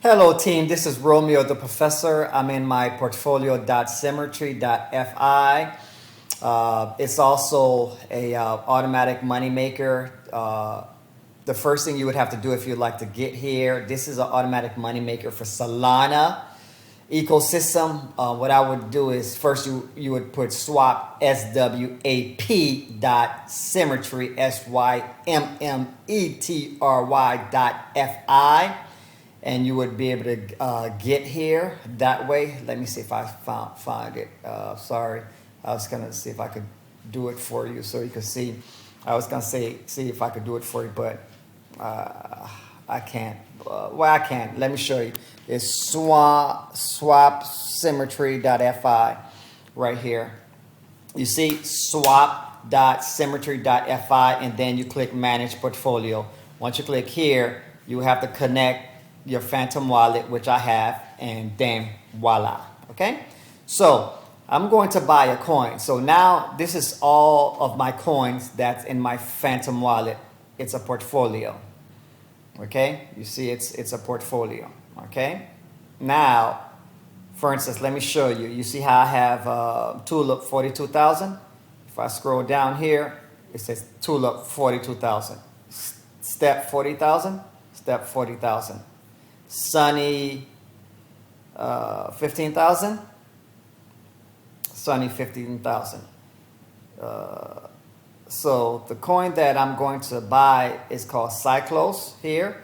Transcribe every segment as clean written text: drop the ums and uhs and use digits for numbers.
Hello team, this is Romeo the Professor. I'm in my portfolio.symmetry.fi. It's also a automatic money maker. The first thing you would have to do if you'd like to get here, this is an automatic money maker for Solana ecosystem. What I would do is first you would put swap swap.symmetry symmetry.fi, and you would be able to get here that way. Let me see if I find it. Sorry, I was gonna see if I could do it for you so you could see. I was gonna see if I could do it for you, but I can't. Well, I can't. Let me show you. It's swap.symmetry.fi right here. You see swap.symmetry.fi, and then you click manage portfolio. Once you click here, you have to connect your Phantom wallet, which I have, and then voila. Okay, so I'm going to buy a coin. So now this is all of my coins that's in my Phantom wallet. It's a portfolio. Okay, you see it's a portfolio. Okay, now for instance, let me show you. You see how I have tulip 42,000. If I scroll down here, it says tulip 42,000, step 40,000, step 40,000, sunny 15,000, sunny 15,000. So the coin that I'm going to buy is called Cyclos here.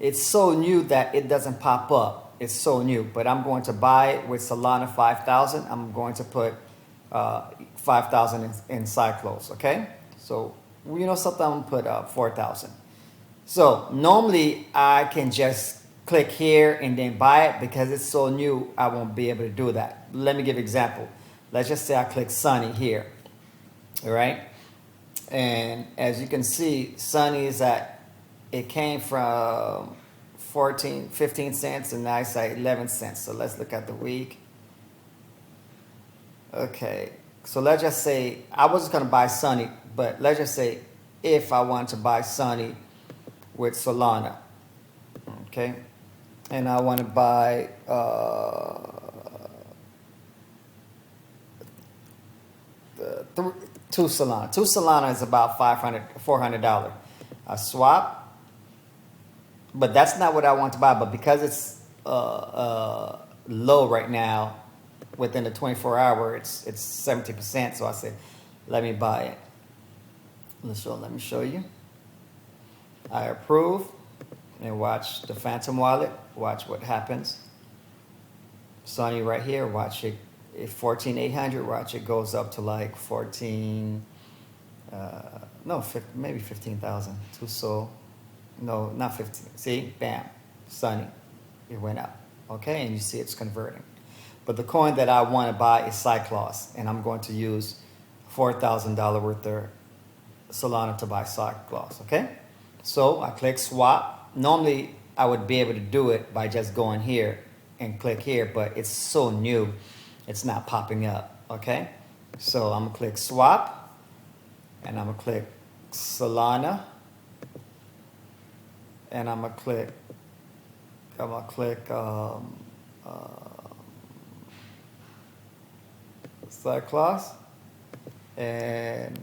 It's so new that it doesn't pop up. It's so new, but I'm going to buy it with Solana 5,000. I'm going to put 5,000 in Cyclos, okay? So, you know something, I'm going to put 4,000. So normally I can just click here and then buy it. Because it's so new, I won't be able to do that. Let me give an example. Let's just say I click Sunny here, all right? And as you can see, Sunny is at, it came from 15 cents, and now it's at 11 cents. So let's look at the week. Okay, so let's just say, I was going to buy Sunny, but let's just say if I want to buy Sunny with Solana, okay, and I want to buy two Solana. Two Solana is about $400. I swap, but that's not what I want to buy. But because it's low right now, within the 24-hour, it's 70%. So I said, let me buy it. Let me show you. I approve, and watch the Phantom wallet. Watch what happens. Sunny right here. Watch it. At 14,800. Watch it goes up to like 14. Maybe 15,000. Too so. No, not 15. See, bam, Sunny. It went up. Okay, and you see it's converting. But the coin that I want to buy is Cyclos, and I'm going to use $4,000 worth of Solana to buy Cyclos. Okay. So I click swap. Normally I would be able to do it by just going here and click here, but it's so new, it's not popping up. Okay, so I'm gonna click swap, and I'm gonna click Solana, and I'm gonna click Cyclos, and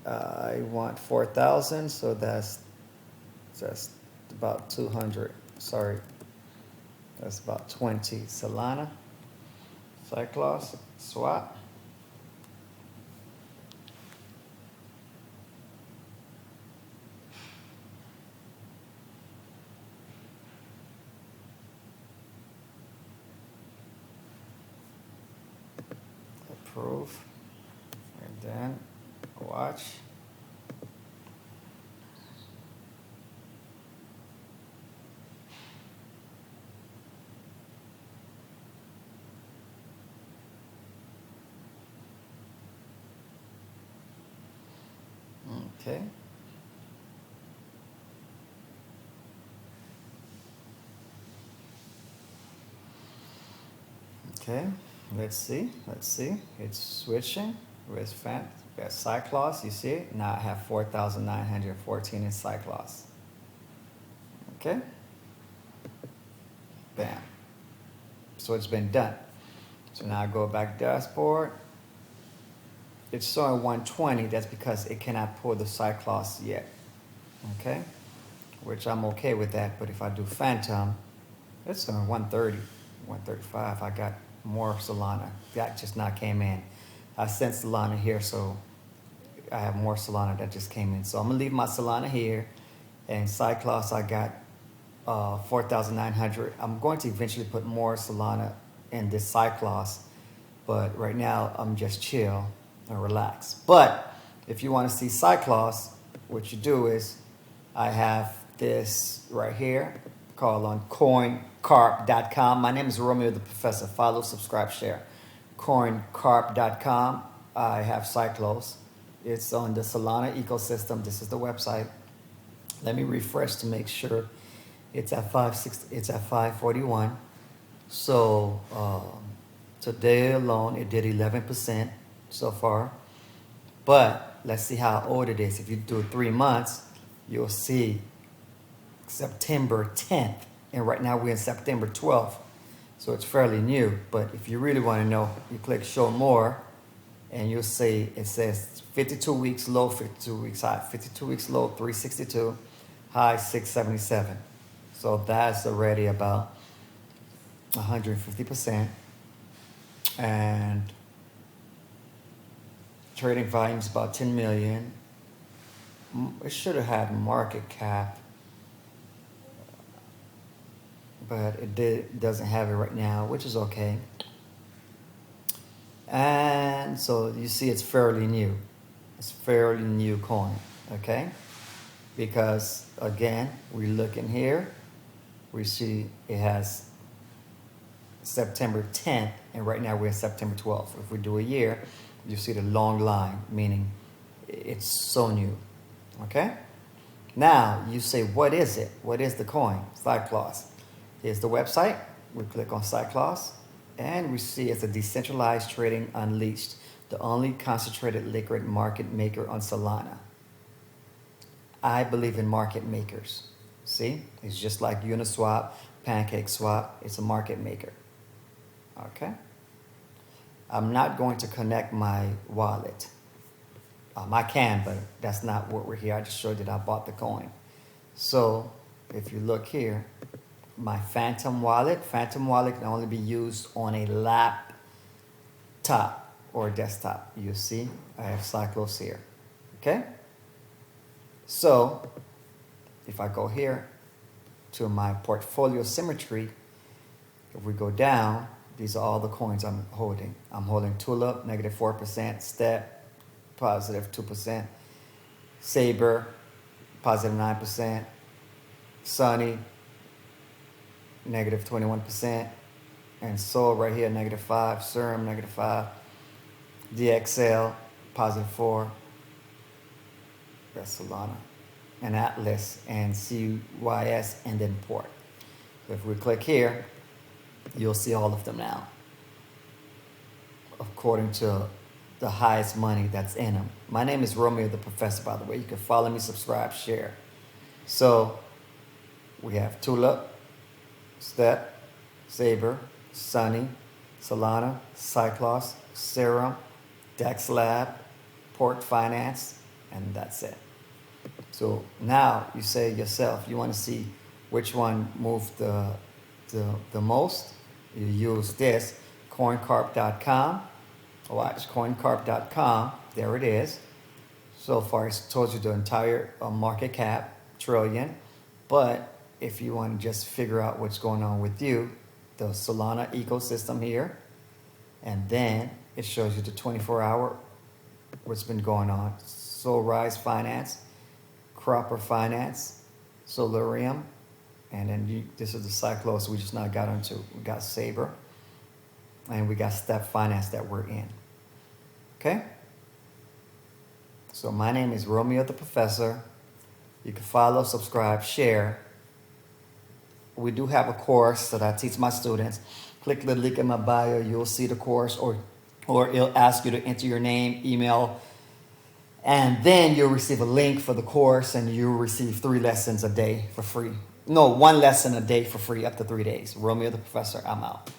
I want 4,000, so that's about 200. Sorry, that's about 20 Solana. Cyclos, swap. Approve, and then watch. Okay. Okay, let's see. It's switching with Cyclos. You see it? Now I have 4,914 in Cyclos. Okay. So it's been done. So now I go back dashboard. It's showing 120. That's because it cannot pull the Cyclops yet. Okay, which I'm okay with that. But if I do Phantom, it's on 130, 135. I got more Solana. That just not came in. I sent Solana here, so I have more Solana that just came in. So I'm gonna leave my Solana here, and Cyclops I got 4,900. I'm going to eventually put more Solana in this Cyclops, but right now I'm just chill and relax. But if you want to see Cyclops, what you do is I have this right here called on coincarp.com. My name is Romeo the Professor. Follow, subscribe, share. Coincarp.com. I have Cyclops. It's on the Solana ecosystem. This is the website. Let me refresh to make sure it's at 541. So today alone it did 11% so far. But let's see how old it is. If you do 3 months, you'll see September 10th. And right now we're in September 12th. So it's fairly new. But if you really want to know, you click show more and you'll see it says 52 weeks low, 52 weeks high. 52 weeks low, 362, high 677. So that's already about 150%. And trading volume is about 10 million. It should have had market cap, but it doesn't have it right now, which is okay. And so you see it's fairly new. It's fairly new coin, okay? Because again, we look in here, we see it has September 10th, and right now we're in September 12th. If we do a year, you see the long line, meaning it's so new, okay? Now, you say, what is it? What is the coin? Cyclops. Here's the website. We click on Cyclops, and we see it's a decentralized trading unleashed, the only concentrated liquid market maker on Solana. I believe in market makers. See, it's just like Uniswap, PancakeSwap. It's a market maker. Okay. I'm not going to connect my wallet. I can, but that's not what we're here. I just showed that I bought the coin. So if you look here, my Phantom wallet can only be used on a laptop or desktop. You see, I have Cyclops here. Okay. So if I go here to my portfolio symmetry, if we go down, these are all the coins I'm holding. I'm holding Tulip, negative 4%, Step, positive 2%, Saber, positive 9%, Sunny, negative 21%, and Sol right here, negative 5, Serum, negative 5, DXL, positive 4, that's Solana, and Atlas, and CYS, and then Port. So if we click here, you'll see all of them now, according to the highest money that's in them. My name is Romeo the Professor, by the way. You can follow me, subscribe, share. So we have Tulip, Step, Saber, Sunny, Solana, Cyclops, Serum, Dex Lab, Port Finance, and that's it. So now you say yourself, you want to see which one moved the most. You use this, coincarp.com. Watch, coincarp.com. There it is. So far, it's told you the entire market cap, trillion. But if you want to just figure out what's going on with you, the Solana ecosystem here, and then it shows you the 24-hour, what's been going on. Solrise Finance, Cropper Finance, Solarium, and then this is the Cyclops we just now got into. We got Saber, and we got Step Finance that we're in. Okay? So my name is Romeo the Professor. You can follow, subscribe, share. We do have a course that I teach my students. Click the link in my bio. You'll see the course, or it'll ask you to enter your name, email, and then you'll receive a link for the course, and you'll receive 3 lessons a day for free. No, 1 lesson a day for free up to 3 days. Romeo the Professor, I'm out.